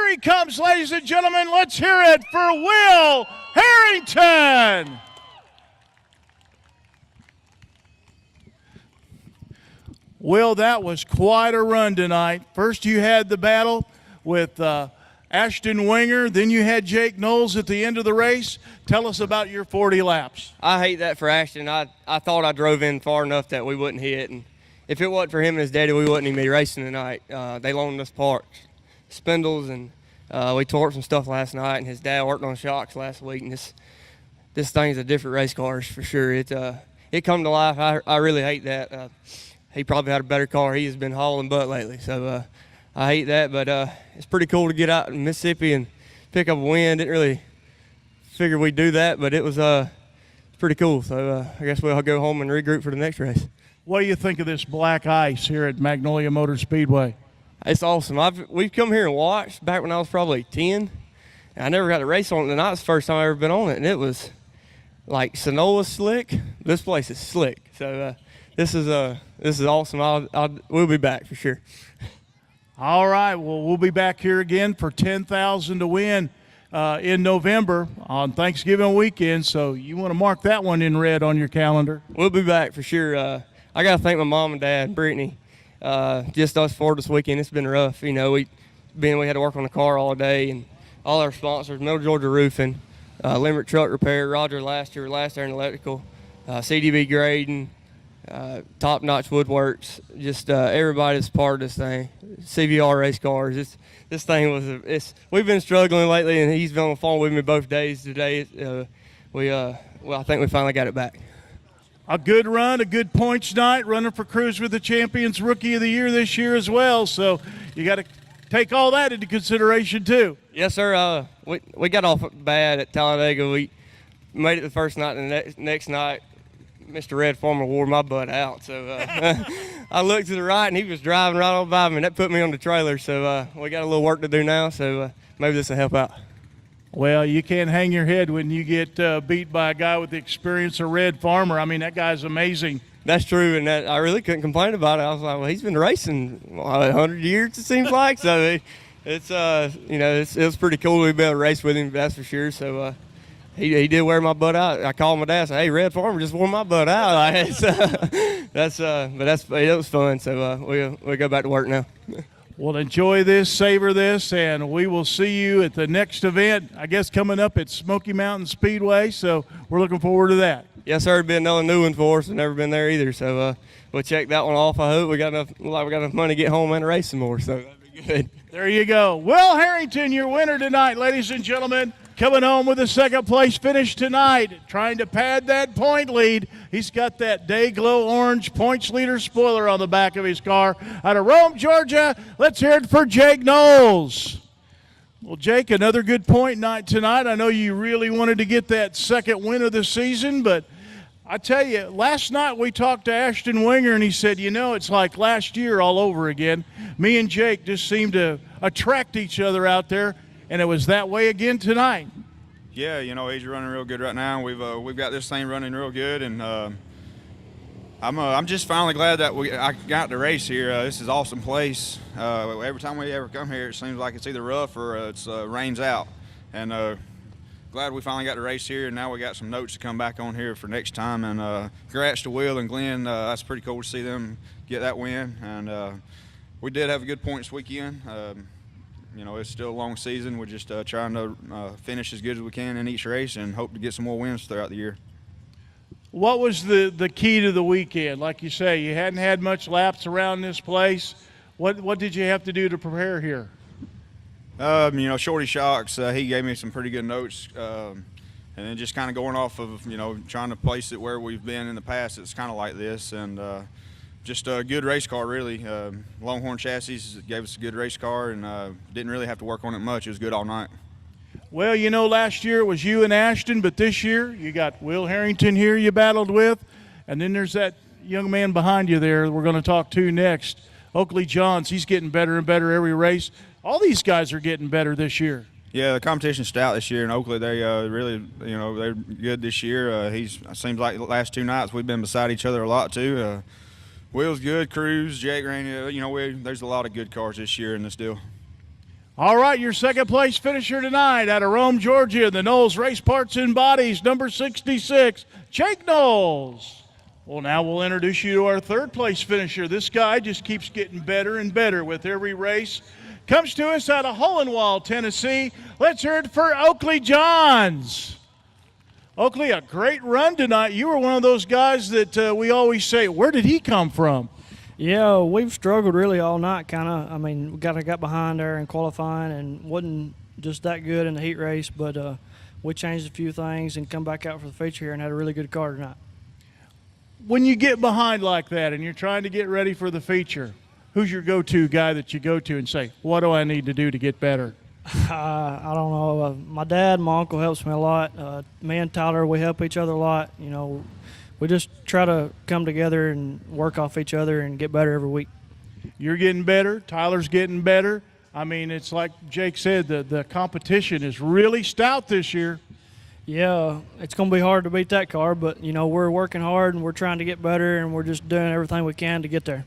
Here he comes, ladies and gentlemen. Let's hear it for Will Harrington. Will, that was quite a run tonight. First you had the battle with Ashton Winger, then you had Jake Knowles at the end of the race. Tell us about your 40 laps. I hate that for Ashton. I thought I drove in far enough that we wouldn't hit, and if it wasn't for him and his daddy, we wouldn't even be racing tonight. They loaned us parts, spindles, and we tore up some stuff last night, and his dad worked on shocks last week, and this thing's a different race car for sure. It come to life. I really hate that. He probably had a better car. He has been hauling butt lately, so I hate that, but it's pretty cool to get out in Mississippi and pick up a win. Didn't really figure we'd do that, but it was pretty cool. So I guess we'll go home and regroup for the next race. What do you think of this black ice here at Magnolia Motor Speedway? It's awesome. We've come here and watched back when I was probably 10. And I never got to race on it. Tonight was the first time I ever been on it, and it was like Sonola's slick. This place is slick. So this is awesome. We'll be back for sure. All right. Well, we'll be back here again for $10,000 to win in November on Thanksgiving weekend. So you want to mark that one in red on your calendar. We'll be back for sure. I got to thank my mom and dad, Brittany. Just us four this weekend. It's been rough. You know, we had to work on the car all day, and all our sponsors, Middle Georgia Roofing, Limerick Truck Repair, Roger Last Air and Electrical, CDB Grading, Top Notch Woodworks, just everybody that's part of this thing. CVR race cars. This thing we've been struggling lately, and he's been on the phone with me both days today. I think we finally got it back. A good run, a good points night, running for Cruise with the Champions Rookie of the Year this year as well. So you got to take all that into consideration too. Yes, sir. We got off bad at Talladega. We made it the first night, and the next night, Mr. Red Farmer wore my butt out. So I looked to the right, and he was driving right on by me, and that put me on the trailer. So we got a little work to do now, so maybe this will help out. Well, you can't hang your head when you get beat by a guy with the experience of Red Farmer. I mean, that guy's amazing. That's true, and I really couldn't complain about it. I was like, well, he's been racing 100 years, it seems like. So it's was pretty cool to be able to race with him, that's for sure. So he did wear my butt out. I called my dad and said, hey, Red Farmer just wore my butt out. It was fun. So we'll go back to work now. Well, enjoy this, savor this, and we will see you at the next event, I guess, coming up at Smoky Mountain Speedway. So we're looking forward to that. Yes, sir. It'd be another new one for us. I've never been there either. So we'll check that one off. I hope we got enough money to get home and race some more. So that'd be good. There you go. Will Harrington, your winner tonight, ladies and gentlemen. Coming home with a second-place finish tonight, trying to pad that point lead. He's got that Day-Glow orange points leader spoiler on the back of his car. Out of Rome, Georgia, let's hear it for Jake Knowles. Well, Jake, another good point night tonight. I know you really wanted to get that second win of the season, but I tell you, last night we talked to Ashton Winger, and he said, it's like last year all over again. Me and Jake just seem to attract each other out there. And it was that way again tonight. Yeah, he's running real good right now. We've got this thing running real good, and I'm just finally glad that I got to race here. This is an awesome place. Every time we ever come here, it seems like it's either rough or it's rains out. And glad we finally got to race here, and now we got some notes to come back on here for next time. And congrats to Will and Glenn. That's pretty cool to see them get that win. And we did have a good points weekend. It's still a long season. We're just trying to finish as good as we can in each race and hope to get some more wins throughout the year. What was the key to the weekend? Like you say, you hadn't had much laps around this place. What did you have to do to prepare here? Shorty Shocks, he gave me some pretty good notes. And then just kind of going off of, trying to place it where we've been in the past, it's kind of like this. And just a good race car, really. Longhorn chassis gave us a good race car, and didn't really have to work on it much. It was good all night. Well, last year it was you and Ashton, but this year you got Will Harrington here you battled with, and then there's that young man behind you there we're going to talk to next, Oakley Johns. He's getting better and better every race. All these guys are getting better this year. Yeah, the competition's stout this year in Oakley. They really, they're good this year. It seems like the last two nights we've been beside each other a lot too. Will's good, Cruz, Jake Rainey, there's a lot of good cars this year in this deal. All right, your second place finisher tonight out of Rome, Georgia, the Knowles Race Parts and Bodies, number 66, Jake Knowles. Well, now we'll introduce you to our third place finisher. This guy just keeps getting better and better with every race. Comes to us out of Hohenwald, Tennessee. Let's hear it for Oakley Johns. Oakley, a great run tonight. You were one of those guys that we always say, where did he come from? Yeah, we've struggled really all night, kind of. I mean, we got behind there in qualifying and wasn't just that good in the heat race, but we changed a few things and come back out for the feature here and had a really good car tonight. When you get behind like that and you're trying to get ready for the feature, who's your go-to guy that you go to and say, what do I need to do to get better? I don't know. My dad, my uncle helps me a lot. Me and Tyler, we help each other a lot. You know, we just try to come together and work off each other and get better every week. You're getting better. Tyler's getting better. I mean, it's like Jake said, the competition is really stout this year. Yeah, it's going to be hard to beat that car, but, you know, we're working hard and we're trying to get better and we're just doing everything we can to get there.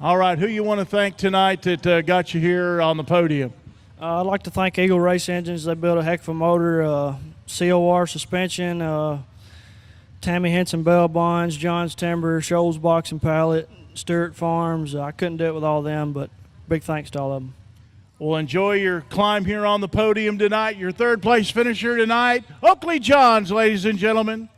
All right, who you want to thank tonight that got you here on the podium? I'd like to thank Eagle Race Engines. They built a heck of a motor, COR suspension, Tammy Henson Bell Bonds, John's Timber, Shoals Box and Pallet, Stewart Farms. I couldn't do it with all of them, but big thanks to all of them. Well, enjoy your climb here on the podium tonight. Your third place finisher tonight, Oakley Johns, ladies and gentlemen.